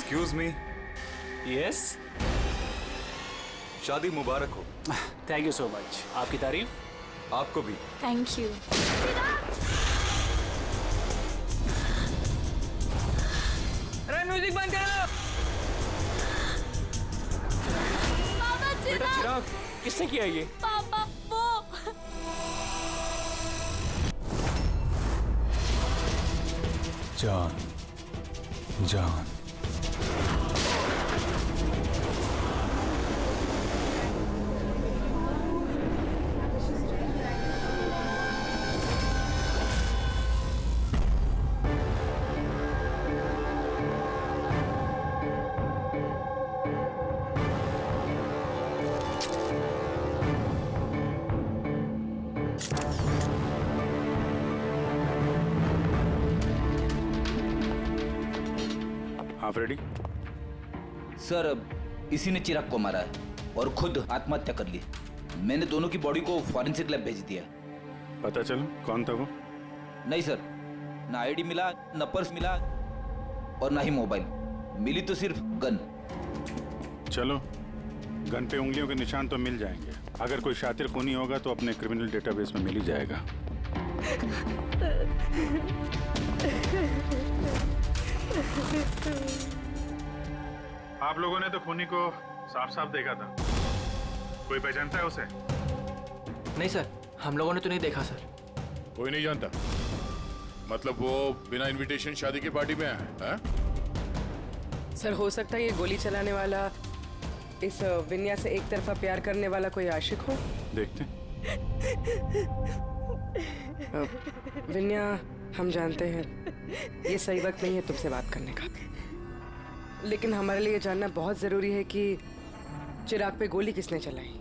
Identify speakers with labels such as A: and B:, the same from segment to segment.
A: Excuse me.
B: Yes,
A: शादी मुबारक हो।
B: Thank you so much. आपकी तारीफ।
A: आपको भी।
C: Thank you.
D: अरे म्यूजिक बंद करो।
C: पापा
B: बेटा चिराग, किसने किया ये?
C: पापा वो
E: जान जान
F: आप रेडी?
G: सर, इसी ने चिराग को मारा है और खुद आत्महत्या कर ली। मैंने दोनों की बॉडी को फॉरेंसिक लैब भेज दिया।
F: पता चलो कौन था वो?
G: नहीं सर, ना आईडी मिला, ना पर्स मिला और ना ही मोबाइल मिली, तो सिर्फ गन।
F: चलो, गन पे उंगलियों के निशान तो मिल जाएंगे। अगर कोई शातिर खूनी होगा तो अपने क्रिमिनल डेटाबेस में मिल ही जाएगा। आप लोगों ने तो खूनी को साफ साफ देखा था। कोई पहचानता है उसे?
D: नहीं सर, हम लोगों ने तो नहीं देखा सर।
H: कोई नहीं जानता? मतलब वो बिना इनविटेशन शादी की पार्टी में आया है?
I: सर, हो सकता है ये गोली चलाने वाला इस विन्या से एक तरफा प्यार करने वाला कोई आशिक हो।
F: देखते हैं।
I: विन्या, हम जानते हैं ये सही वक्त नहीं है तुमसे बात करने का, लेकिन हमारे लिए जानना बहुत जरूरी है कि चिराग पे गोली किसने चलाई।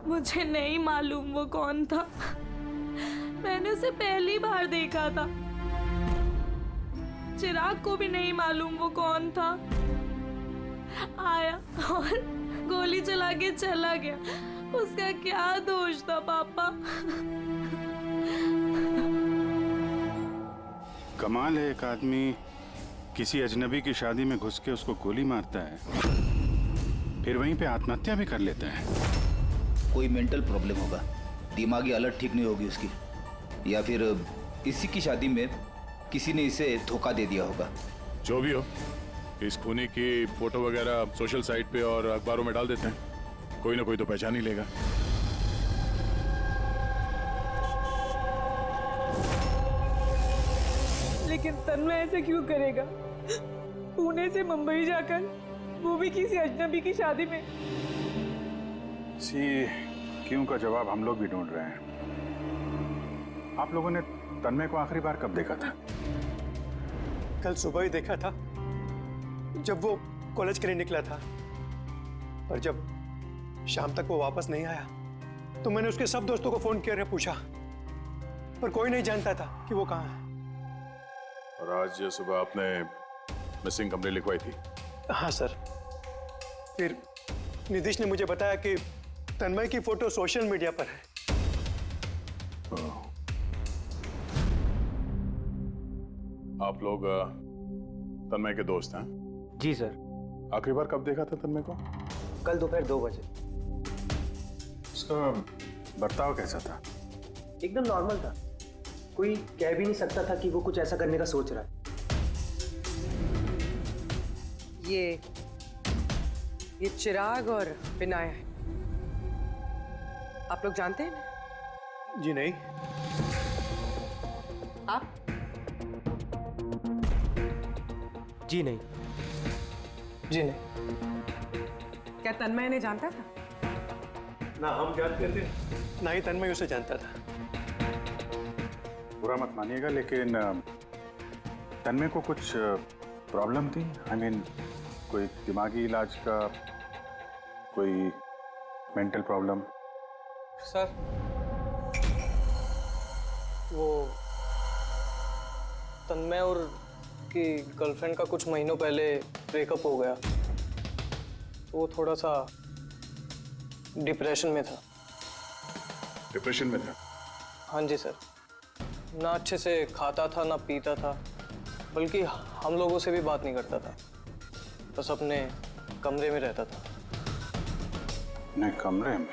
C: मुझे नहीं मालूम वो कौन था। मैंने उसे पहली बार देखा था। चिराग को भी नहीं मालूम वो कौन था। आया और गोली चला के चला गया। उसका क्या दोष था पापा?
F: कमाल है, एक आदमी किसी अजनबी की शादी में घुस के उसको गोली मारता है, फिर वहीं पे आत्महत्या भी कर लेता है।
G: कोई मेंटल प्रॉब्लम होगा, दिमागी हालत ठीक नहीं होगी उसकी, या फिर इसी की शादी में किसी ने इसे धोखा दे दिया होगा।
H: जो भी हो, इस खूनी की फोटो वगैरह सोशल साइट पे और अखबारों में डाल देते हैं, कोई ना कोई तो पहचान ही लेगा।
D: लेकिन तन्मय ऐसे क्यों करेगा? पुणे से मुंबई जाकर, वो भी किसी अजनबी की शादी में।
F: इसी क्यों का जवाब हम लोग भी ढूंढ रहे हैं। आप लोगों ने तन्मय को आखिरी बार कब देखा था?
J: कल सुबह ही देखा था, जब वो कॉलेज के लिए निकला था। पर जब शाम तक वो वापस नहीं आया तो मैंने उसके सब दोस्तों को फोन किया, पूछा, पर कोई नहीं जानता था कि वो कहाँ है।
H: और आज सुबह आपने मिसिंग कंप्लेंट लिखवाई थी?
J: हाँ सर। फिर निधीश ने मुझे बताया कि तन्मय की फोटो सोशल मीडिया पर है।
H: आप लोग तन्मय के दोस्त हैं?
D: जी सर।
H: आखिरी बार कब देखा था तन्मय को?
D: कल दोपहर 2 बजे।
F: उसका बर्ताव कैसा था?
D: एकदम नॉर्मल था। कोई कह भी नहीं सकता था कि वो कुछ ऐसा करने का सोच रहा है।
I: ये चिराग और विनाया है। आप लोग जानते हैं ना?
J: जी नहीं।
I: आप?
D: जी नहीं। जी नहीं।
I: क्या तन्मय ने जानता था?
J: ना हम जानते थे, ना ही तन्मय उसे जानता था।
F: बुरा मत मानिएगा, लेकिन तन्मय को कुछ प्रॉब्लम थी? आई मीन कोई दिमागी इलाज का, कोई मेंटल प्रॉब्लम?
J: सर, वो तन्मय और की गर्लफ्रेंड का कुछ महीनों पहले ब्रेकअप हो गया। वो थोड़ा सा डिप्रेशन में था।
H: डिप्रेशन में था?
J: हाँ जी सर। ना अच्छे से खाता था, ना पीता था, बल्कि हम लोगों से भी बात नहीं करता था। बस अपने कमरे में रहता था।
F: अपने कमरे में?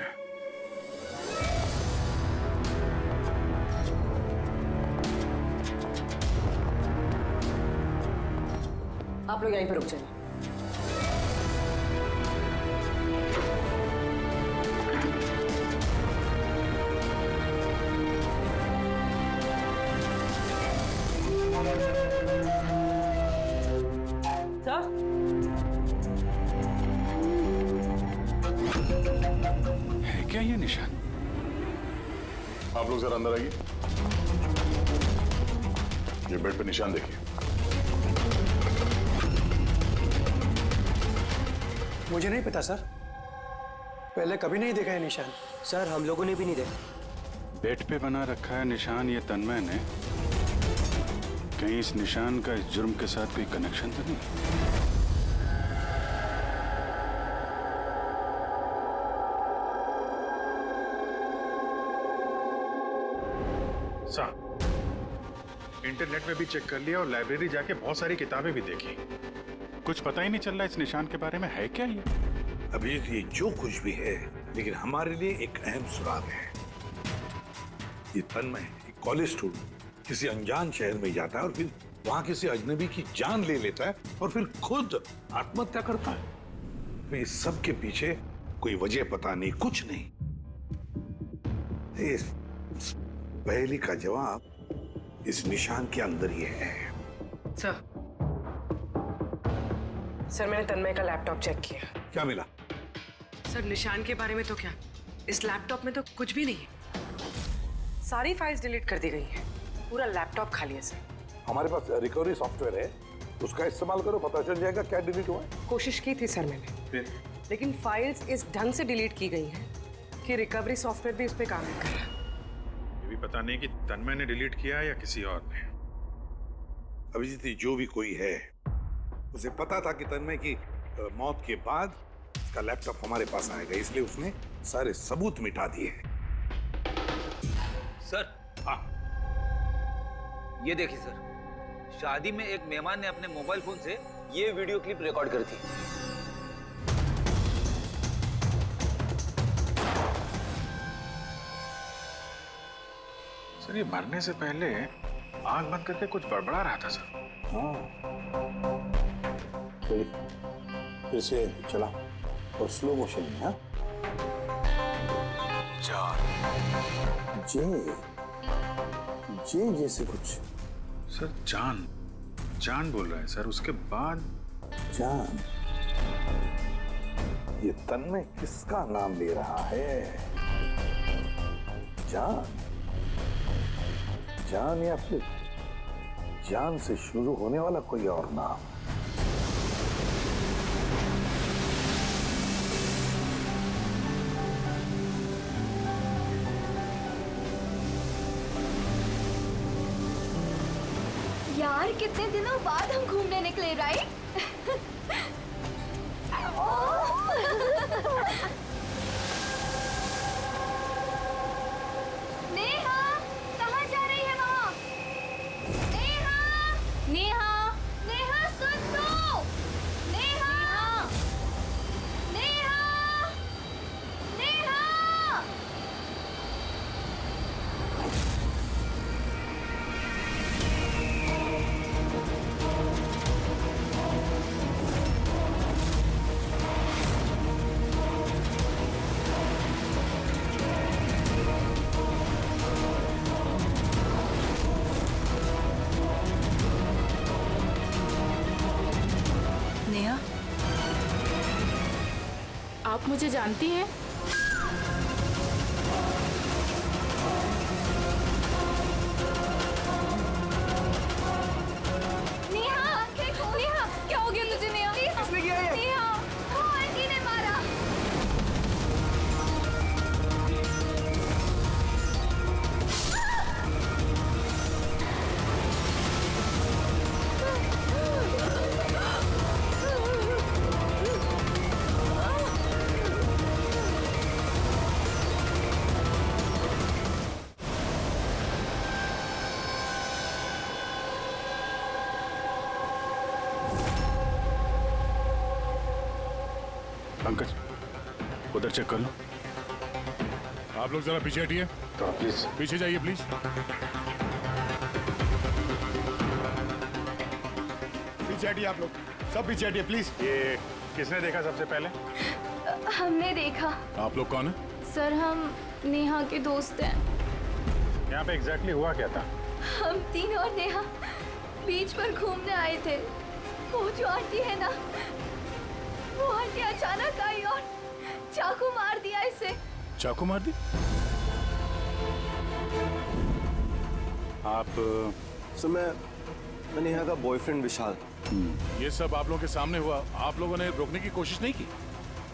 I: आप लोग यहीं पर रुक जाइए। सर,
E: है क्या ये निशान?
H: आप लोग जरा अंदर आइए। ये बेड पे निशान देखिए।
J: मुझे नहीं पता सर, पहले कभी नहीं देखा है निशान।
A: सर हम लोगों ने भी नहीं देखा।
E: बेड पे बना रखा है निशान ये तन्मय ने। कहीं इस निशान का इस जुर्म के साथ कोई कनेक्शन तो नहीं?
F: साहब, इंटरनेट में भी चेक कर लिया और लाइब्रेरी जाके बहुत सारी किताबें भी देखी।
E: कुछ पता ही नहीं चल रहा इस निशान के बारे में। है क्या ये?
K: अभी ये जो कुछ भी है, लेकिन हमारे लिए एक अहम सुराग है। ये तन्मय एक कॉलेज स्टूडेंट किसी अनजान शहर में जाता है और फिर वहां किसी अजनबी की जान ले लेता है और फिर खुद आत्महत्या करता है। तो इस सब के पीछे कोई वजह पता नहीं, कुछ नहीं। इस पहेली का जवाब इस निशान के अंदर ही है।
I: सर मैंने तन्मय का लैपटॉप चेक किया।
K: क्या मिला?
I: सर निशान के बारे में तो क्या, इस लैपटॉप में तो कुछ भी नहीं है। सारी फाइल्स डिलीट कर दी गई हैं। पूरा लैपटॉप खाली है सर।
K: हमारे पास रिकवरी सॉफ्टवेयर है, उसका इस्तेमाल करो, पता चल जाएगा क्या डिलीट हुआ है।
I: कोशिश की थी सर मैंने, लेकिन फाइल्स इस ढंग से डिलीट की गई हैं कि रिकवरी सॉफ्टवेयर भी उस पर काम नहीं कर रहा।
F: ये भी पता नहीं कि तन्मय ने डिलीट किया या किसी और ने।
K: अभिजीत, जो भी कोई है, उसे पता था कि तन्मय की मौत के बाद उसका लैपटॉप हमारे पास आएगा, इसलिए उसने सारे सबूत मिटा दिए।
G: सर,
K: हाँ,
G: ये देखिए सर, शादी में एक मेहमान ने अपने मोबाइल फोन से ये वीडियो क्लिप रिकॉर्ड कर दी।
F: सर ये मरने से पहले आंख बंद करके कुछ बड़बड़ा रहा था सर।
K: हाँ, फिर से चला और स्लो मोशन में। हाँ, जे जैसे कुछ।
F: सर जान जान बोल रहा है सर, उसके बाद
K: जान। ये तन्मय किसका नाम ले रहा है? जान, जान या फिर जान से शुरू होने वाला कोई और नाम?
C: यार कितने दिनों बाद हम घूमने निकले, राइट? नेहा, कहाँ जा रही है वहाँ? नेहा, नेहा, नेहा सुन तो! नेहा, नेहा, नेहा!
L: नेहा, आप मुझे जानती हैं?
C: नेहा, नेहा, क्या हो गया तुझे नेहा? किसने किया ये? नेहा, वो आंटी ने मारा।
E: पंकज उधर चेक कर लो।
H: आप लोग जरा पीछे हटिए।
E: तो प्लीज
H: पीछे जाइए प्लीज।
F: पीछे हटिए आप लोग, सब पीछे हटिए प्लीज। ये किसने देखा सबसे पहले?
C: हमने देखा।
H: आप लोग कौन है?
C: सर हम नेहा के दोस्त हैं।
F: यहाँ पे एग्जैक्टली हुआ क्या था?
C: हम तीनों और नेहा बीच पर घूमने आए थे। वो जो आंटी है ना, वो आंटी अचानक आई और चाकू मार दिया इसे।
H: चाकू मार दी?
E: आप
A: सर मैं नेहा का बॉयफ्रेंड विशाल।
H: ये सब आप लोगों के सामने हुआ, आप लोगों ने रोकने की कोशिश नहीं की?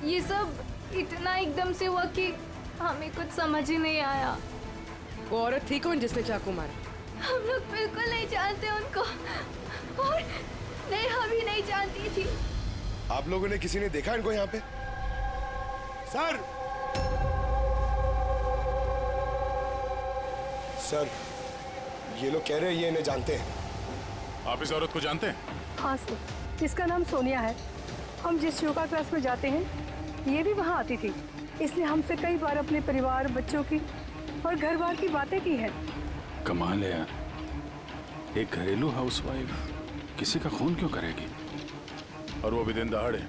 C: ये सब इतना एकदम से हुआ कि हमें कुछ समझ ही नहीं आया।
I: वो औरत थी कौन जिसने चाकू मारा?
C: हम लोग बिल्कुल नहीं जानते उनको और नेहा भी नहीं जानती थी।
M: आप लोगों ने किसी ने देखा इनको यहाँ पे? सर सर ये लोग कह रहे हैं ये इन्हें जानते हैं।
H: आप इस औरत को जानते हैं?
D: हाँ सर, इसका नाम सोनिया है। हम जिस योगा क्लास में जाते हैं ये भी वहाँ आती थी। इसने हमसे कई बार अपने परिवार, बच्चों की और घर बार की बातें की हैं।
E: कमाल है यार, एक घरेलू हाउसवाइफ किसी का खून क्यों करेगी?
H: और वो भी दिन दहाड़े,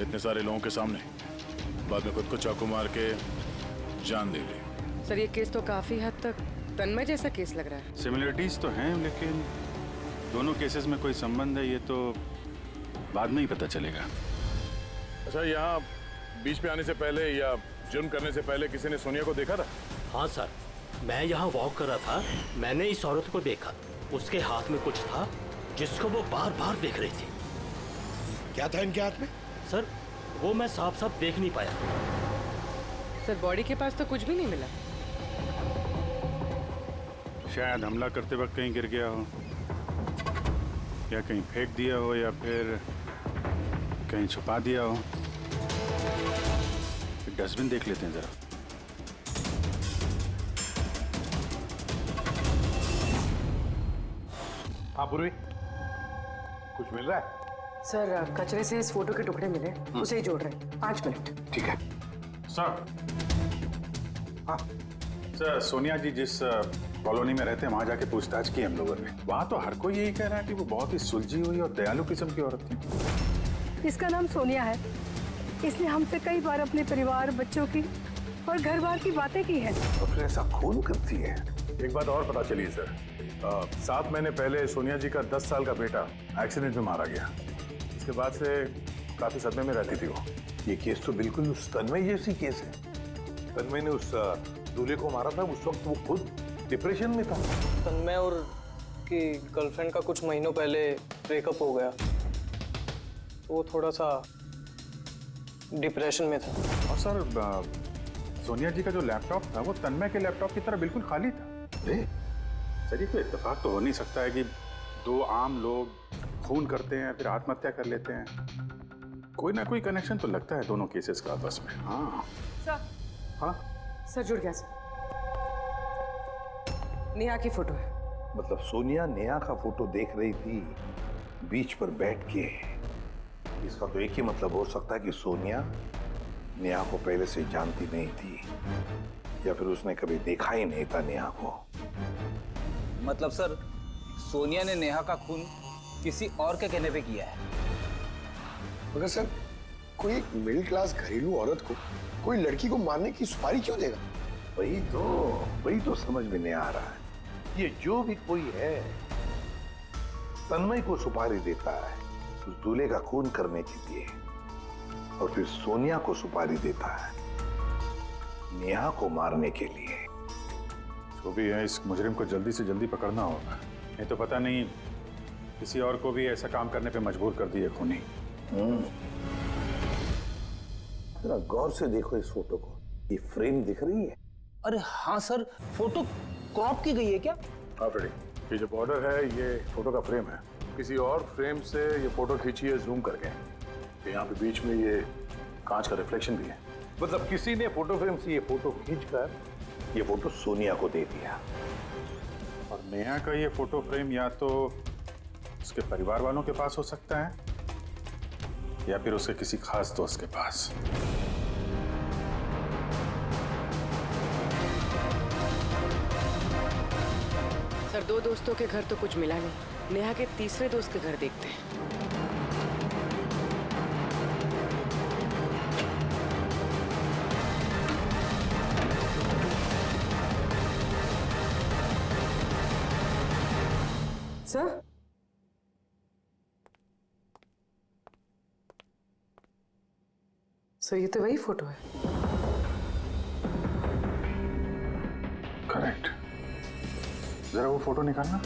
H: इतने सारे लोगों के सामने, बाद में खुद को चाकू मार के जान दे ली।
I: सर ये केस तो काफी हद तक तन्मय जैसा केस लग रहा है।
E: सिमिलरिटीज तो हैं, लेकिन दोनों केसेस में कोई संबंध है ये तो बाद में ही पता चलेगा।
H: अच्छा, यहाँ बीच पे आने से पहले या जुर्म करने से पहले किसी ने सोनिया को देखा था?
B: हाँ सर, मैं यहाँ वॉक कर रहा था, मैंने इस औरत को देखा। उसके हाथ में कुछ था जिसको वो बार बार देख रही थी।
M: क्या था इनके हाथ में?
B: सर वो मैं साफ साफ देख नहीं पाया।
I: सर बॉडी के पास तो कुछ भी नहीं मिला।
E: शायद हमला करते वक्त कहीं गिर गया हो, या कहीं फेंक दिया हो, या फिर कहीं छुपा दिया हो। डस्टबिन देख लेते हैं जरा।
K: हाँ पूर्वी, कुछ मिल रहा है?
I: सर कचरे से इस फोटो के टुकड़े मिले, उसे ही जोड़ रहे हैं। 5 मिनट।
K: ठीक है
F: सर। हाँ सर, सोनिया जी जिस कॉलोनी में रहते हैं वहां जाके पूछताछ की हम लोगों ने। वहां तो हर कोई यही कह रहा है कि वो बहुत ही सुलझी हुई और दयालु किस्म की औरत थी।
D: इसका नाम सोनिया है। इसने हमसे कई बार अपने परिवार, बच्चों की और घर बार की बातें की हैं।
K: तो फिर ऐसा खून करती है? एक बात और पता चली सर, 7 महीने पहले सोनिया जी का 10 साल का बेटा एक्सीडेंट में मारा गया। इसके बाद से काफी सदमे में रहती थी वो। ये केस तो बिल्कुल उस तन्मय जैसी केस है। तन्मय ने उस दूल्हे को मारा था, उस वक्त वो खुद डिप्रेशन में था।
A: तन्मय और की गर्लफ्रेंड का कुछ महीनों पहले ब्रेकअप हो गया, वो थोड़ा सा डिप्रेशन में था।
F: और सर सोनिया जी का जो लैपटॉप था वो तन्मय के लैपटॉप की तरह बिल्कुल खाली था। सर ये तो इत्तेफाक तो हो नहीं सकता है कि 2 आम लोग खून करते हैं फिर आत्महत्या कर लेते हैं। कोई ना कोई कनेक्शन तो लगता है दोनों केसेस का आपस में। हाँ
I: सर।
F: हाँ
I: सर जुड़ गया सर। नेहा की फोटो है।
K: मतलब सोनिया नेहा का फोटो देख रही थी बीच पर बैठ के। इसका तो एक ही मतलब हो सकता है कि सोनिया नेहा को पहले से जानती नहीं थी, या फिर उसने कभी देखा ही नहीं था नेहा को।
G: मतलब सर सोनिया ने नेहा का खून किसी और के कहने पे किया है।
M: मगर सर कोई एक मिडिल क्लास घरेलू औरत को कोई लड़की को मारने की सुपारी क्यों देगा?
K: वही तो समझ में नहीं आ रहा है। ये जो भी कोई है तन्मय को सुपारी देता है उस दूल्हे का खून करने के लिए, और फिर सोनिया को सुपारी देता है नेहा को मारने के लिए।
F: जो भी है इस मुजरिम को जल्दी से जल्दी पकड़ना होगा, नहीं तो पता नहीं किसी और को भी ऐसा काम करने पे मजबूर कर दिए खूनी।
K: जरा गौर से देखो इस फोटो को, ये फ्रेम दिख रही है?
G: अरे हाँ सर, फोटो क्रॉप की गई है क्या?
H: हाँ फ्रेडी, ये जो बॉर्डर है ये फोटो का फ्रेम है। किसी और फ्रेम से ये फोटो खींची है जूम करके। यहाँ पे बीच में ये कांच का रिफ्लेक्शन भी है।
K: मतलब किसी ने फोटो फ्रेम से ये फोटो खींचकर ये फोटो सोनिया को दे दिया।
F: और नेहा का ये फोटो फ्रेम या तो उसके परिवार वालों के पास हो सकता है, या फिर उसके किसी खास दोस्त के पास।
I: सर 2 दोस्तों के घर तो कुछ मिला नहीं। नेहा के तीसरे दोस्त के घर देखते हैं। सर सर ये तो वही फोटो है।
F: करेक्ट। जरा वो फोटो निकालना।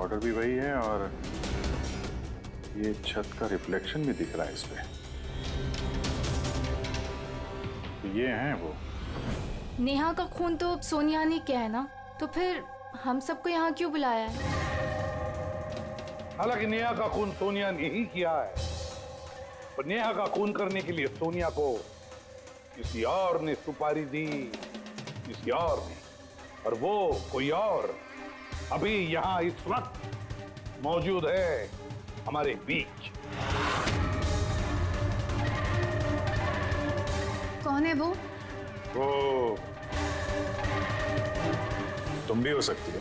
F: ऑर्डर भी वही है और ये छत का रिफ्लेक्शन भी दिख रहा है इस पे। ये हैं वो।
L: नेहा का खून तो सोनिया ने किया है ना, तो फिर हम सबको यहाँ क्यों बुलाया है?
K: हालांकि नेहा का खून सोनिया ने ही किया है, पर नेहा का खून करने के लिए सोनिया को किसी और ने सुपारी दी, किसी और ने, और वो कोई और अभी यहाँ इस वक्त मौजूद है हमारे बीच।
L: कौन है वो?
F: वो तुम भी हो सकती हो।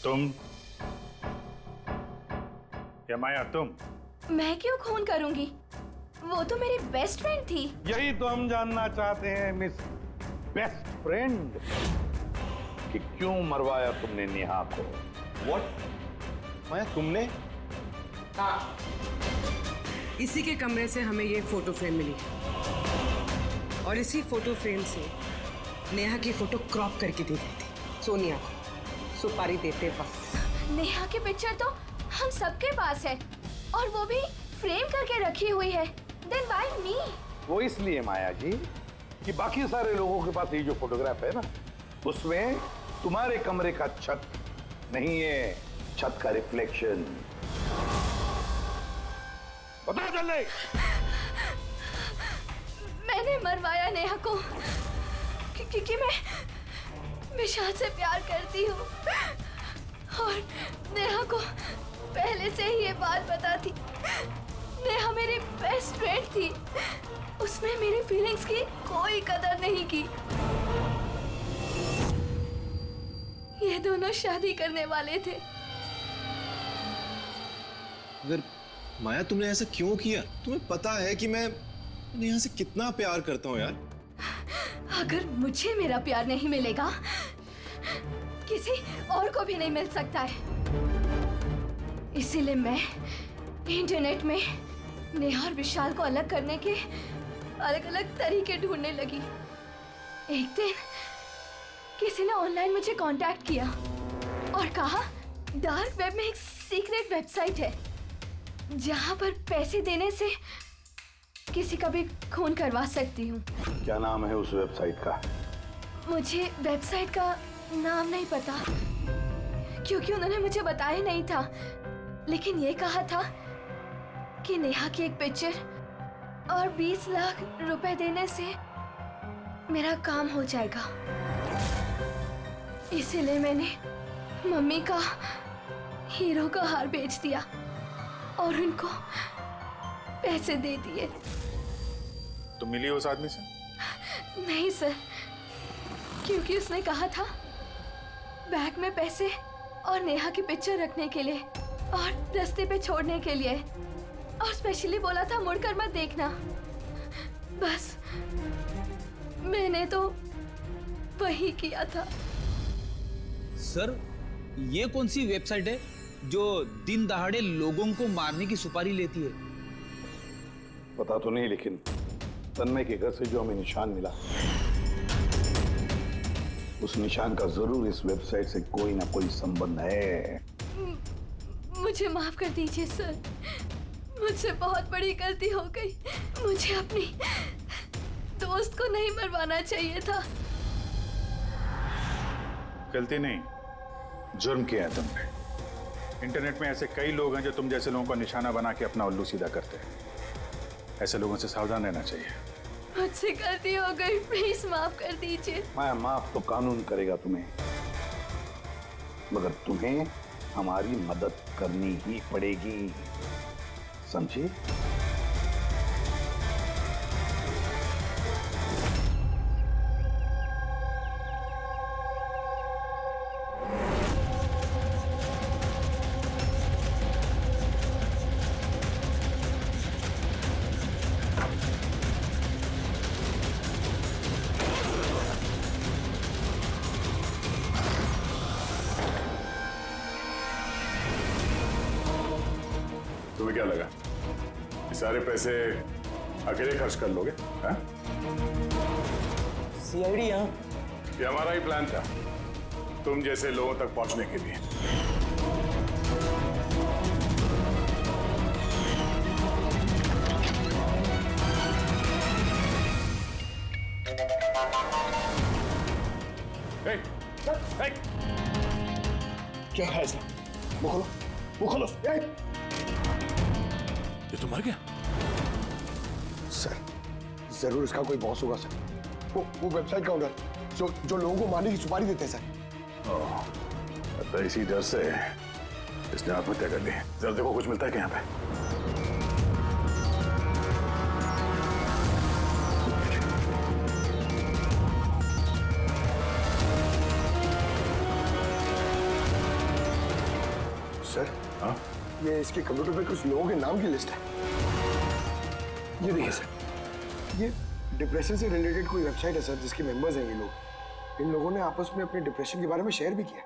F: तुम या माया तुम?
C: मैं क्यों खून करूंगी? वो तो मेरी बेस्ट फ्रेंड थी।
K: यही तो हम जानना चाहते हैं मिस बेस्ट फ्रेंड, कि क्यों मरवाया तुमने नेहा को?
J: व्हाट? माया तुमने?
I: हाँ, इसी के कमरे से हमें ये फोटो फ्रेम मिली है और इसी फोटो फ्रेम से नेहा की फोटो क्रॉप करके दी गई थी सोनिया को सुपारी देते वक्त।
C: नेहा की पिक्चर तो हम सबके पास है और वो भी फ्रेम करके रखी हुई है। Then why me?
K: वो इसलिए माया जी कि बाकी सारे लोगों के पास ये जो फोटोग्राफ है ना, उसमें तुम्हारे कमरे का छत नहीं है, छत का रिफ्लेक्शन। पता चले।
C: मैंने मरवाया नेहा को क्योंकि मैं विशाल से प्यार करती हूँ और नेहा को पहले से ही ये बात पता थी। नेहा मेरी बेस्ट फ्रेंड थी, उसने मेरी फीलिंग्स की कोई कदर नहीं की। ये दोनों शादी करने वाले थे।
N: अगर माया तुमने ऐसा क्यों किया? तुम्हें पता है कि मैं नेहा से कितना प्यार करता हूँ यार।
C: अगर मुझे मेरा प्यार नहीं मिलेगा, किसी और को भी नहीं मिल सकता है। इसीलिए मैं इंटरनेट में नेहा और विशाल को अलग करने के अलग अलग तरीके ढूंढने लगी। एक दिन किसी ने ऑनलाइन मुझे कांटेक्ट किया और कहा डार्क वेब में एक सीक्रेट वेबसाइट है जहां पर पैसे देने से किसी का भी खून करवा सकती हूँ।
K: क्या नाम है उस वेबसाइट का?
C: मुझे वेबसाइट का नाम नहीं पता क्योंकि उन्होंने मुझे बताया नहीं था, लेकिन ये कहा था कि नेहा की एक पिक्चर और 20 लाख रुपए देने से मेरा काम हो जाएगा। इसीलिए मैंने मम्मी का हीरो का हार बेच दिया और उनको पैसे दे दिए।
F: तुम मिली उस आदमी से?
C: नहीं सर, क्योंकि उसने कहा था बैग में पैसे और नेहा की पिक्चर रखने के लिए और रास्ते पे छोड़ने के लिए, और स्पेशली बोला था मुड़कर मत देखना। बस मैंने तो वही किया था।
G: सर, ये कौन सी वेबसाइट है जो दिन दहाड़े लोगों को मारने की सुपारी लेती है?
K: पता तो नहीं, लेकिन तन्मय के घर से जो हमें निशान मिला, उस निशान का जरूर इस वेबसाइट से कोई ना कोई संबंध है।
C: मुझे माफ कर दीजिए सर, मुझसे बहुत बड़ी गलती हो गई। मुझे अपनी दोस्त को नहीं मरवाना चाहिए था।
F: गलती नहीं, जुर्म किया है तुमने। इंटरनेट में ऐसे कई लोग हैं जो तुम जैसे लोगों को निशाना बना के अपना उल्लू सीधा करते हैं। ऐसे लोगों से सावधान रहना चाहिए।
C: मुझसे गलती हो गई, प्लीज माफ कर दीजिए।
K: माया, माफ तो कानून करेगा तुम्हें, मगर तुम्हें हमारी मदद करनी ही पड़ेगी, समझे?
F: तुम्हें क्या लगा ये सारे पैसे अकेले खर्च कर लोगे? हाँ?
A: सीआईडी यहाँ?
F: ये हमारा ही प्लान था, तुम जैसे लोगों तक पहुंचने के लिए।
M: क्या है इसका? वो खोलो, वो खोलो।
K: ये तो मर गया।
M: सर, जरूर इसका कोई बॉस होगा सर। वो वेबसाइट का ओनर जो लोगों को मारने की सुपारी देते हैं सर।
F: तो इसी डर से इसने आत्महत्या कर ली। जरा देखो कुछ मिलता है क्या यहाँ पे?
M: सर, हाँ? ये इसके कंप्यूटर पे कुछ लोगों के नाम की लिस्ट है। ये देखिए सर, ये डिप्रेशन से रिलेटेड कोई वेबसाइट है सर, जिसके मेंबर्स हैं ये लोग। इन लोगों ने आपस में अपने डिप्रेशन के बारे में शेयर भी किया।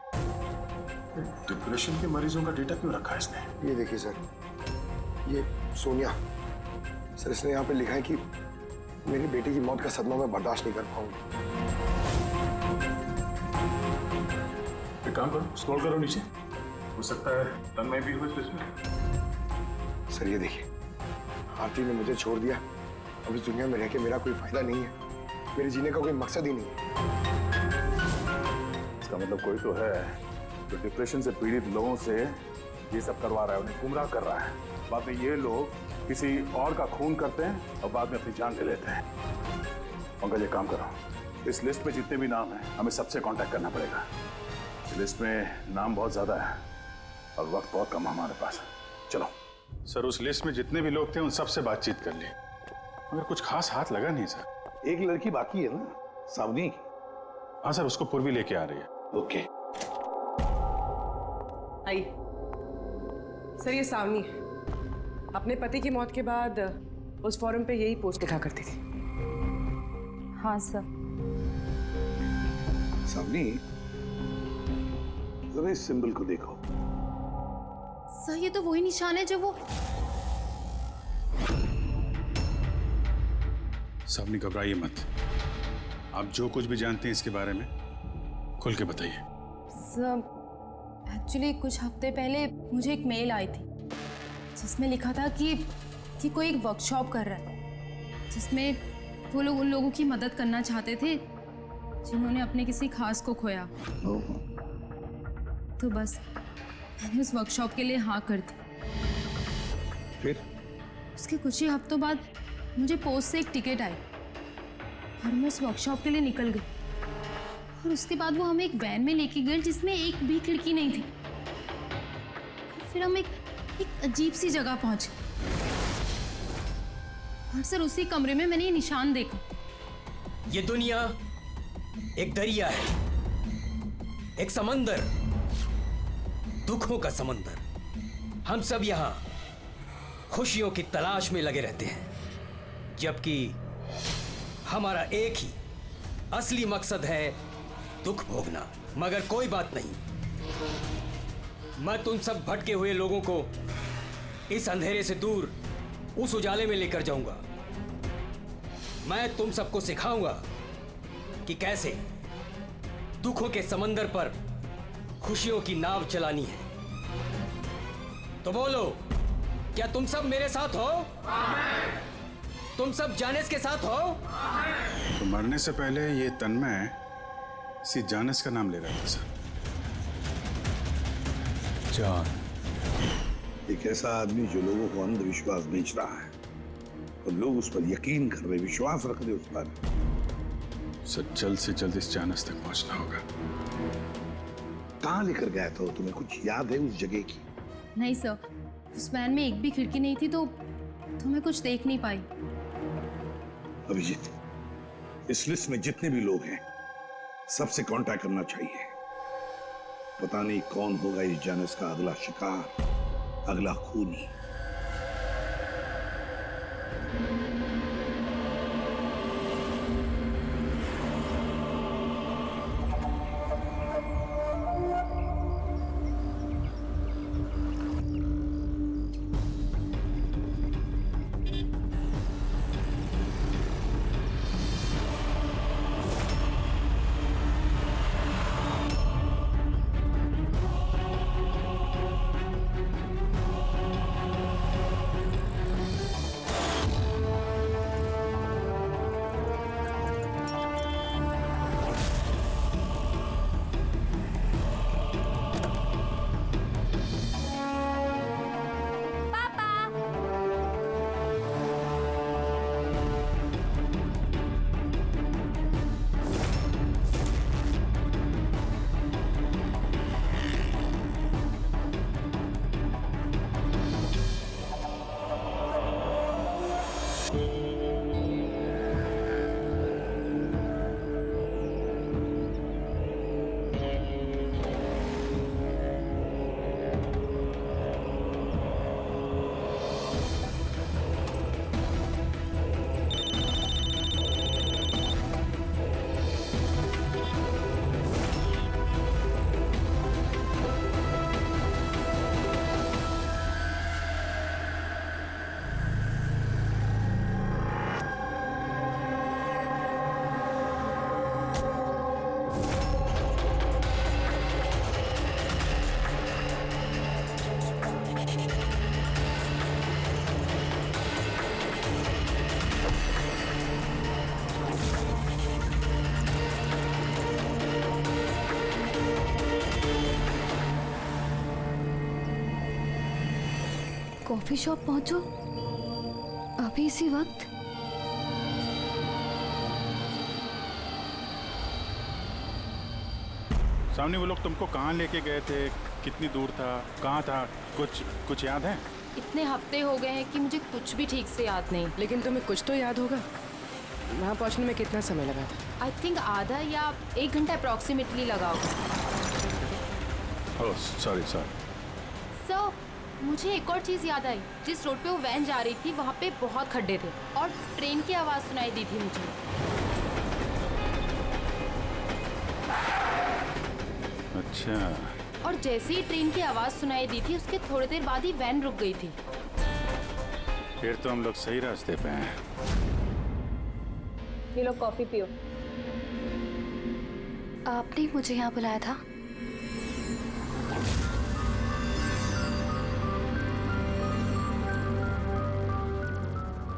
F: डिप्रेशन के मरीजों का डेटा क्यों रखा है इसने?
M: ये देखिए सर, ये सोनिया सर, इसने यहाँ पे लिखा है कि मेरी बेटी की मौत का सदमा मैं बर्दाश्त नहीं कर पाऊंगी।
F: एक काम करो, स्क्रॉल करो नीचे, हो सकता है तन्मय भी हो इस लिस्ट में।
M: सर ये देखिए, आरती ने मुझे छोड़ दिया। अब इस दुनिया में रह के मेरा कोई फायदा नहीं है, मेरे जीने का कोई मकसद ही नहीं है।
F: इसका मतलब कोई तो है जो डिप्रेशन से पीड़ित लोगों से ये सब करवा रहा है, उन्हें गुमराह कर रहा है। बाद में ये लोग किसी और का खून करते हैं और बाद में अपनी जान ले लेते हैं। पंकज, ये काम करो, इस लिस्ट में जितने भी नाम हैं हमें सबसे कांटेक्ट करना पड़ेगा। इस लिस्ट में नाम बहुत ज्यादा है और वक्त बहुत कम है हमारे पास। चलो
E: सर, उस लिस्ट में जितने भी लोग थे उन सबसे बातचीत कर ली, मगर कुछ खास हाथ लगा नहीं सर।
K: एक लड़की बाकी है ना, सावनी।
E: हाँ सर, उसको पूर्वी लेके आ रही है।
K: ओके।
I: आई सर, ये सावनी है। अपने पति की मौत के बाद उस फोरम पे यही पोस्ट लिखा करती थी।
L: हाँ सर।
K: सावनी, जरा इस सिंबल को देखो।
L: सर, ये तो वही निशान है जो वो।
E: सावनी, घबराइए मत। आप जो कुछ भी जानते हैं इसके बारे में खुल के बताइए।
L: सर, एक्चुअली कुछ हफ्ते पहले मुझे एक मेल आई थी जिसमें लिखा था कि कोई एक वर्कशॉप कर रहा है जिसमें वो लोग उन लोगों की मदद करना चाहते थे जिन्होंने अपने किसी खास को खोया। तो बस मैंने उस वर्कशॉप के लिए हाँ कर दी।
K: फिर
L: उसके कुछ ही हफ्तों बाद मुझे पोस्ट से एक टिकट आई और मैं उस वर्कशॉप के लिए निकल गई। और उसके बाद वो हमें एक वैन में लेके गए जिसमें एक भी खिड़की नहीं थी। फिर हम एक अजीब सी जगह पहुंचे और सर उसी कमरे में मैंने ये निशान देखा।
B: ये दुनिया एक दरिया है, एक समंदर, दुखों का समंदर। हम सब यहाँ खुशियों की तलाश में लगे रहते हैं, जबकि हमारा एक ही असली मकसद है दुख भोगना। मगर कोई बात नहीं, मैं तुम सब भटके हुए लोगों को इस अंधेरे से दूर उस उजाले में लेकर जाऊंगा। मैं तुम सबको सिखाऊंगा कि कैसे दुखों के समंदर पर खुशियों की नाव चलानी है। तो बोलो, क्या तुम सब मेरे साथ हो? तुम सब जानिस के साथ हो?
E: तो मरने से पहले ये तन्मय इसी जानिस का नाम ले रहा था सर।
K: जान, एक ऐसा आदमी जो लोगों को अंधविश्वास बेच रहा है, और लोग उस पर यकीन कर रहे, विश्वास रख रहे उस पर।
F: सर जल्द से जल्द इस जानस तक पहुंचना होगा।
K: कहाँ लेकर गया था? तुम्हें कुछ याद है उस जगह की?
L: नहीं सर, उस वैन में एक भी खिड़की नहीं थी तो मैं कुछ देख नहीं पाई।
K: अभिजीत, इस लिस्ट में जितने भी लोग हैं सबसे कांटेक्ट करना चाहिए। पता नहीं कौन होगा इस जानस का अगला शिकार, अगला खूनी।
C: कॉफी शॉप पहुंचो अभी इसी वक्त?
F: सामने वो लोग तुमको कहाँ लेके गए थे, कितनी दूर था, कहाँ था, कुछ याद है?
O: इतने हफ्ते हो गए हैं कि मुझे कुछ भी ठीक से याद नहीं।
I: लेकिन तुम्हें कुछ तो याद होगा। वहाँ पहुँचने में कितना समय लगा था?
O: आई थिंक आधा या 1 घंटा अप्रॉक्सीमेटली लगा होगा।
F: Oh sorry.
O: सर, मुझे एक और चीज़ याद आई। जिस रोड पे वो वैन जा रही थी वहाँ पे बहुत खड्डे थे और ट्रेन की आवाज़ सुनाई दी थी मुझे।
F: अच्छा।
O: और जैसे ही ट्रेन की आवाज़ सुनाई दी थी उसके थोड़ी देर बाद ही वैन रुक गई थी।
F: फिर तो हम लोग सही रास्ते पे हैं।
P: ये लोग कॉफी पियो।
C: आपने मुझे यहाँ बुलाया था?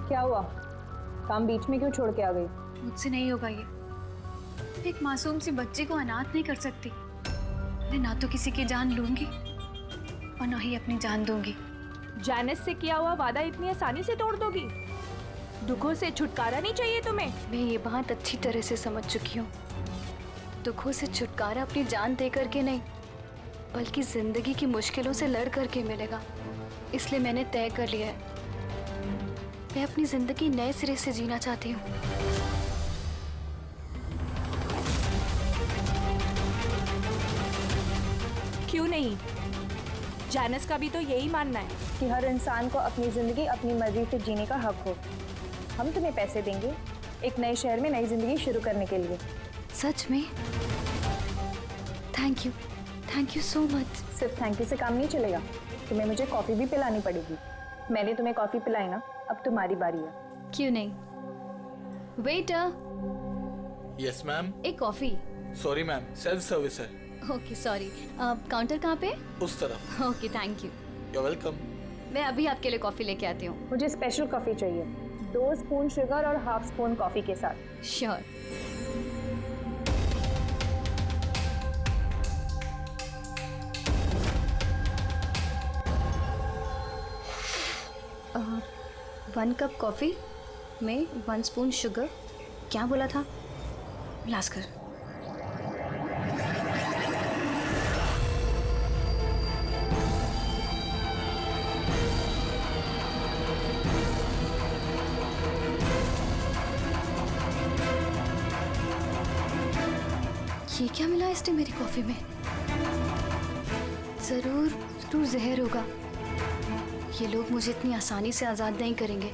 P: क्या हुआ? काम बीच में क्यों छोड़ के आ गई?
Q: मुझसे नहीं होगा ये। एक मासूम सी बच्ची को अनाथ नहीं कर सकती। मैं ना तो किसी की जान लूंगी और ना ही अपनी जान दूंगी।
P: जैनिस से किया हुआ वादा इतनी आसानी से तोड़ दोगी? दुखों से छुटकारा नहीं चाहिए तुम्हें?
C: मैं ये बात अच्छी तरह से समझ चुकी हूँ। दुखों से छुटकारा अपनी जान दे करके नहीं, बल्कि जिंदगी की मुश्किलों से लड़ करके मिलेगा। इसलिए मैंने तय कर लिया है, मैं अपनी जिंदगी नए सिरे से जीना चाहती हूँ।
P: क्यों नहीं? जैनिस का भी तो यही मानना है कि हर इंसान को अपनी जिंदगी अपनी मर्जी से जीने का हक हो। हम तुम्हें पैसे देंगे एक नए शहर में नई जिंदगी शुरू करने के लिए।
C: सच में? Thank you so much.
P: सिर्फ थैंक यू से काम नहीं चलेगा, तुम्हें मुझे कॉफी भी पिलानी पड़ेगी। मैंने तुम्हें कॉफी पिलाई ना, अब तुम्हारी बारी है।
C: क्यों नहीं? वेटर।
R: Yes ma'am.
C: एक coffee.
R: Sorry ma'am, self service है।
C: Okay sorry. काउंटर कहाँ पे?
R: उस तरफ।
C: Okay thank you.
R: You welcome.
C: मैं अभी आपके लिए कॉफी लेके आती हूँ।
P: मुझे स्पेशल कॉफी चाहिए, 2 स्पून शुगर और हाफ स्पून कॉफी के साथ।
C: श्योर। One cup coffee.
Q: में 1 स्पून शुगर, क्या बोला था? लास्कर। ये क्या मिला इसने मेरी कॉफी में? जरूर जहर होगा। ये लोग मुझे इतनी आसानी से आजाद नहीं करेंगे।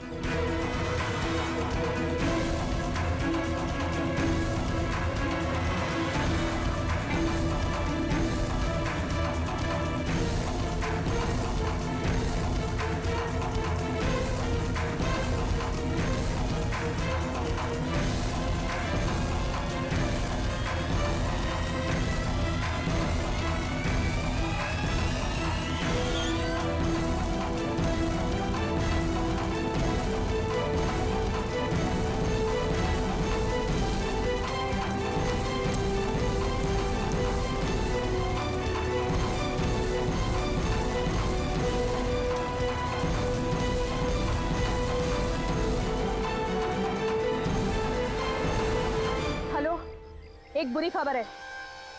P: एक बुरी खबर है,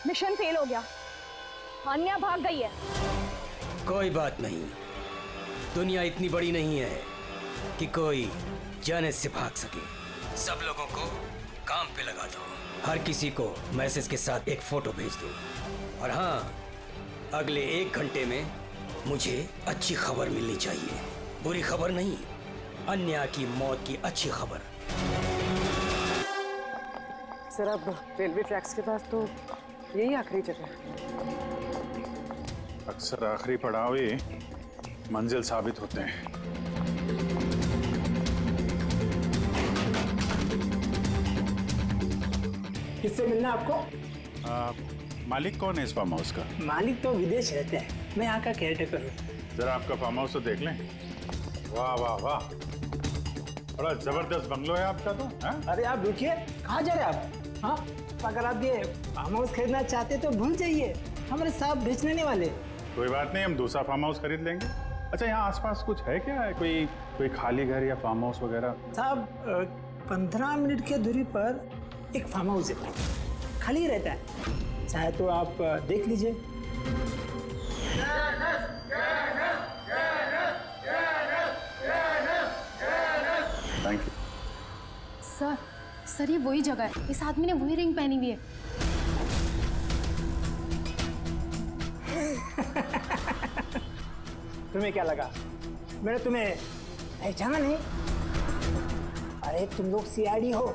P: मिशन फेल हो गया। अन्या भाग गई है।
B: कोई बात नहीं, दुनिया इतनी बड़ी नहीं है कि कोई जानेस से भाग सके। सब लोगों को काम पे लगा दो, हर किसी को मैसेज के साथ एक फोटो भेज दो। और हाँ, अगले 1 घंटे में मुझे अच्छी खबर मिलनी चाहिए। बुरी खबर नहीं, अन्या की मौत की अच्छी खबर।
I: सर, अब रेलवे ट्रैक्स के पास तो यही आखिरी जगह है।
F: अक्सर आखिरी पड़ाव ही मंजिल साबित होते हैं।
S: किससे मिलना आपको?
F: मालिक कौन है इस फार्म हाउस का?
S: मालिक तो विदेश रहते हैं, मैं यहाँ का केयरटेकर हूँ।
F: जरा आपका फार्म हाउस तो देख लें। वाह वाह वाह, बड़ा जबरदस्त बंगलो है आपका तो। हाँ?
S: अरे आप रुकिए, कहाँ जा रहे हैं आप? हाँ, अगर आप ये फार्म हाउस खरीदना चाहते तो भूल जाइए, हमारे साहब बेचने नहीं वाले।
F: कोई बात नहीं, हम दूसरा फार्म हाउस खरीद लेंगे। अच्छा, यहाँ आसपास कुछ है क्या? कोई खाली घर या फार्म हाउस वगैरह?
S: साहब 15 मिनट की दूरी पर एक फार्म हाउस है, खाली रहता है, चाहे तो आप देख लीजिए।
F: Thank you.
L: सर ये वही जगह है, इस आदमी ने वही रिंग पहनी हुई है।
S: तुम्हें क्या लगा मैंने तुम्हें पहचाना नहीं? अरे तुम लोग सीआईडी हो,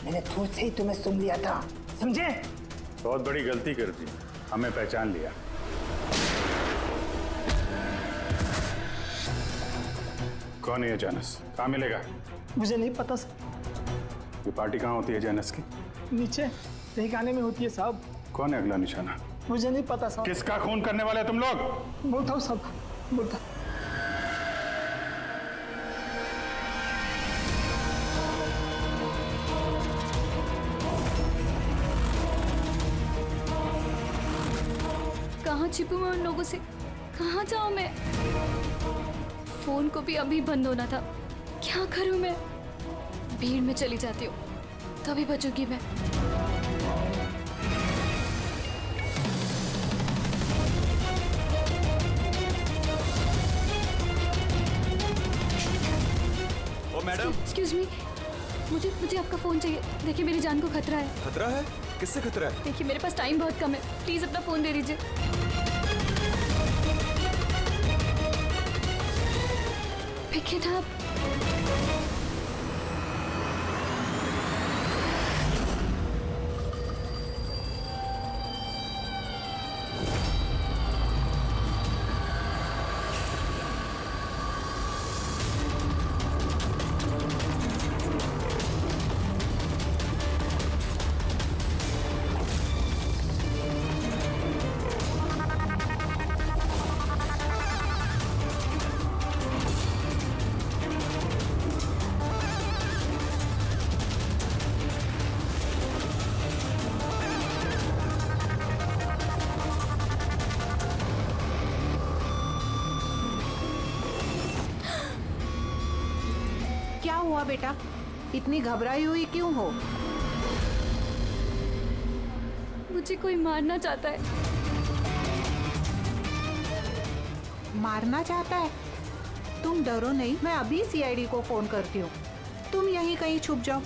S: मैंने खुद से ही तुम्हें सुन लिया था, समझे?
F: बहुत बड़ी गलती कर दी, हमें पहचान लिया। कौन है ये जानस? कहाँ मिलेगा?
S: मुझे नहीं पता सर।
F: ये पार्टी कहाँ होती है जानस की?
S: नीचे तहखाने में होती है साहब।
F: कौन है अगला निशाना?
S: मुझे नहीं पता साहब।
F: किसका खून करने वाले तुम लोग?
S: बोलता हूँ साहब, बोलता।
C: कहाँ छिपूं मैं उन लोगों से? कहाँ जाऊँ मैं? फोन को भी अभी बंद होना था, क्या करूँ मैं? भीड़ में चली जाती हूँ, तभी बचूंगी मैं।
T: ओ मैडम,
C: एक्सक्यूज मी, मुझे आपका फोन चाहिए। देखिए मेरी जान को खतरा है।
T: खतरा है? किससे खतरा है?
C: देखिए मेरे पास टाइम बहुत कम है, प्लीज अपना फोन दे दीजिए। Pick it up.
U: हुआ बेटा? इतनी घबराई हुई क्यों हो?
C: मुझे कोई मारना चाहता है।
U: मारना चाहता है? तुम डरो नहीं, मैं अभी सीआईडी को फोन करती हूँ। तुम यहीं कहीं छुप जाओ।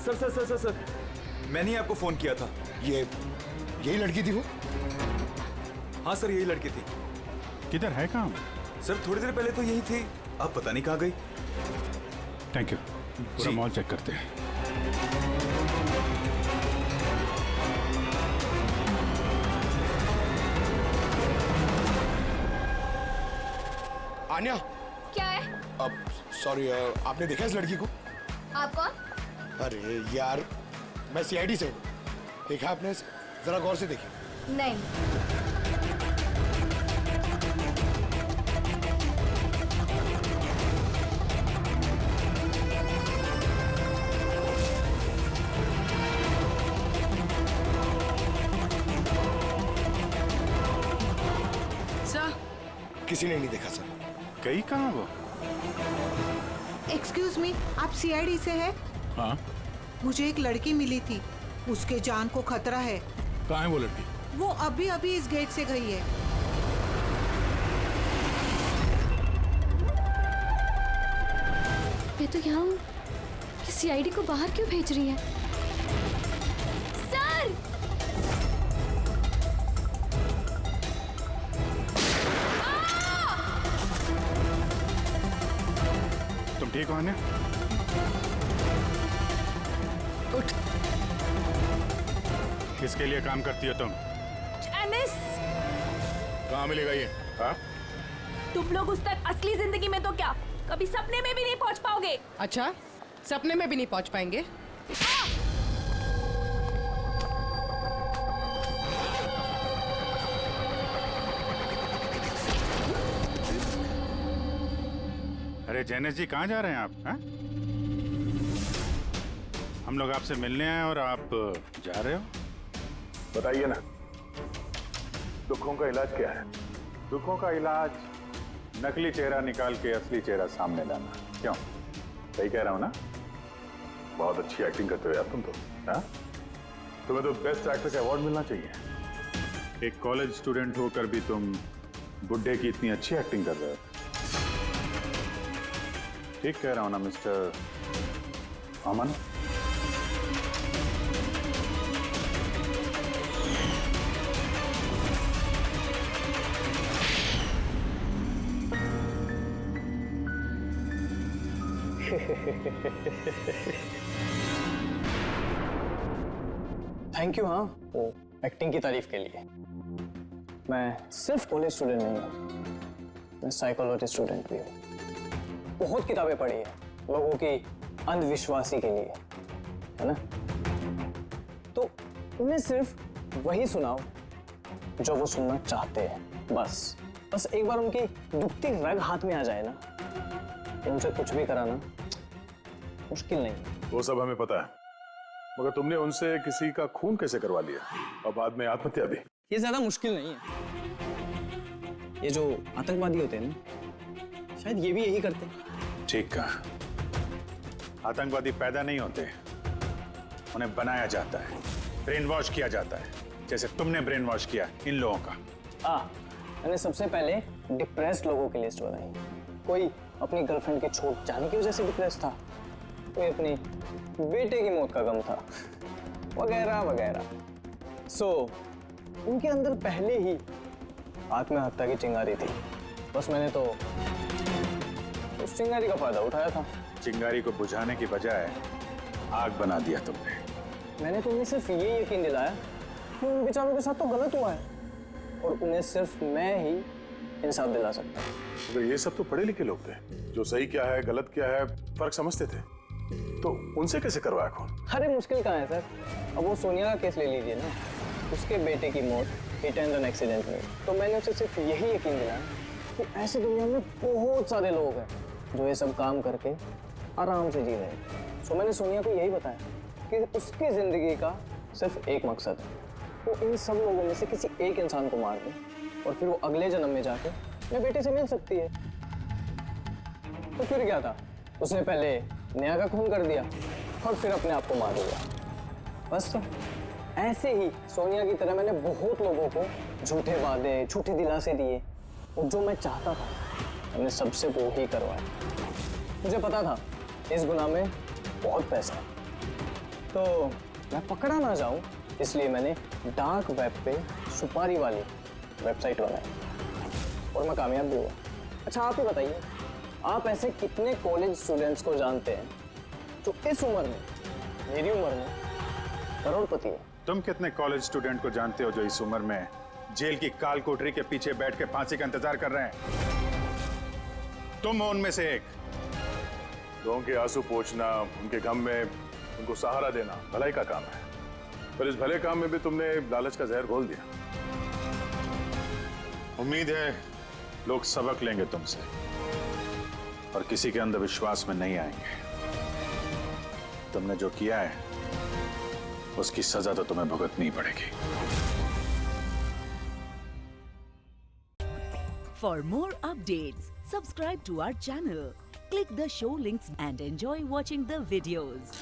T: Sir sir sir sir sir, मैंने ही आपको फोन किया था।
M: यही लड़की थी वो?
T: हाँ सर, यही लड़की थी।
F: किधर है काम?
T: सर थोड़ी देर पहले तो यही थी, अब पता नहीं कहाँ गई।
F: Thank you. पूरा मॉल चेक करते हैं।
M: आन्या।
C: क्या है?
M: अब सॉरी, आपने देखा इस लड़की को?
C: आप कौन?
M: अरे यार, मैं सीआईडी से हूँ। देखा आपने? जरा गौर से देखिए।
C: नहीं।
I: सर,
M: किसी ने नहीं देखा सर।
F: गई कहाँ वो?
U: एक्सक्यूज मी, आप सीआईडी से है?
F: हाँ।
U: मुझे एक लड़की मिली थी, उसके जान को खतरा है।
F: कहाँ है वो लड़की?
U: वो अभी अभी इस गेट से गई है।
C: मैं तो यहाँ हूँ, सीआईडी को बाहर क्यों भेज रही है? सर!
F: तुम ठीक हो आन्या?
I: उठ।
F: किसके लिए काम करती हो तुम?
P: जैनिस!
F: कहाँ मिलेगा ये? हाँ?
P: तुम लोग उस तक असली जिंदगी में तो क्या, कभी सपने में भी नहीं पहुंच पाओगे।
I: अच्छा, सपने में भी नहीं पहुंच पाएंगे?
F: अरे जैनेश जी, कहाँ जा रहे हैं आप? हाँ? हम लोग आपसे मिलने आए और आप जा रहे हो?
H: बताइए ना, दुखों का इलाज क्या है?
F: दुखों का इलाज नकली चेहरा निकाल के असली चेहरा सामने लाना। क्यों? सही कह रहा हूं ना?
H: बहुत अच्छी एक्टिंग करते हो यार तुम तो। हाँ? तुम्हें तो बेस्ट एक्टर का अवार्ड मिलना चाहिए।
F: एक कॉलेज स्टूडेंट होकर भी तुम बुड्ढे की इतनी अच्छी एक्टिंग कर रहे हो। ठीक कह रहा हूं ना मिस्टर अमन?
A: Thank you. हाँ, वो एक्टिंग की तारीफ के लिए। मैं सिर्फ कॉलेज स्टूडेंट नहीं हूँ, मैं साइकोलॉजी स्टूडेंट भी हूँ। बहुत किताबें पढ़ी है लोगों की अंधविश्वासी के लिए, है ना? तो उन्हें सिर्फ वही सुनाओ जो वो सुनना चाहते हैं। बस एक बार उनकी दुखती रग हाथ में आ जाए ना, उनसे कुछ भी कराना मुश्किल नहीं।
H: वो सब हमें पता है, मगर तुमने उनसे किसी का खून कैसे करवा लिया और बाद में आत्महत्या भी?
A: ये ज्यादा मुश्किल नहीं है। ये जो आतंकवादी होते हैं ना, शायद ये भी यही करते हैं।
F: ठीक कहा। आतंकवादी पैदा नहीं होते, उन्हें बनाया जाता है, ब्रेन वॉश किया जाता है, जैसे तुमने ब्रेन वॉश किया इन लोगों का।
A: मैंने सबसे पहले डिप्रेस्ड लोगों की लिस्ट बनाई। कोई अपनी गर्लफ्रेंड के छूट जाने की वजह से डिप्रेस था, कोई अपनी बेटे की मौत का गम था, वगैरह वगैरह। उनके अंदर पहले ही आत्महत्या की चिंगारी थी। बस मैंने तो उस चिंगारी का फायदा उठाया था।
F: चिंगारी को बुझाने की बजाय आग बना दिया तुमने।
A: मैंने तो उन्हें सिर्फ ये यकीन दिलाया कि उन बेचारों के साथ तो गलत हुआ है और उन्हें सिर्फ मैं ही इंसाफ दिला सकता हूँ।
H: तो ये सब तो पढ़े लिखे लोग थे, जो सही क्या है गलत क्या है फर्क समझते थे, तो उनसे कैसे करवाया खून?
A: अरे मुश्किल कहाँ है सर? अब वो सोनिया का केस ले लीजिए ना, उसके बेटे की मौत हिट एंड रन एक्सीडेंट में। तो मैंने उसे सिर्फ यही यकीन दिलाया कि ऐसी दुनिया में बहुत सारे लोग हैं जो ये सब काम करके आराम से जी रहे हैं। मैंने सोनिया को यही बताया कि उसकी जिंदगी का सिर्फ एक मकसद है, वो इन सब लोगों में से किसी एक इंसान को मार दे और फिर वो अगले जन्म में जाके अपने बेटे से मिल सकती है। तो फिर क्या था, उसने पहले नेहा का खून कर दिया और फिर अपने आप को मार दिया। बस तो ऐसे ही सोनिया की तरह मैंने बहुत लोगों को झूठे वादे, झूठे दिलासे दिए और जो मैं चाहता था मैंने सबसे वो ही करवाया। मुझे पता था इस गुनाह में बहुत पैसा है, तो मैं पकड़ा ना जाऊं इसलिए मैंने डार्क वेब पे सुपारी वाली वेबसाइट बनाई और मैं कामयाब भी हुआ। अच्छा आप ही बताइए, आप ऐसे कितने कॉलेज स्टूडेंट्स को जानते हैं जो इस उम्र में, मेरी उम्र में, करोड़पति है?
F: तुम कितने कॉलेज स्टूडेंट को जानते हो जो इस उम्र में जेल की काल कोठरी के पीछे बैठ के फांसी का इंतजार कर रहे हैं? तुम हो उनमें से एक।
H: लोगों के आंसू पोंछना, उनके गम में उनको सहारा देना भलाई का काम है, पर इस भले काम में भी तुमने लालच का जहर घोल दिया।
F: उम्मीद है लोग सबक लेंगे तुमसे और किसी के अंधविश्वास में नहीं आएंगे। तुमने जो किया है उसकी सजा तो तुम्हें भुगतनी पड़ेगी।
D: For more updates, subscribe to our channel, click the show links and enjoy watching the videos.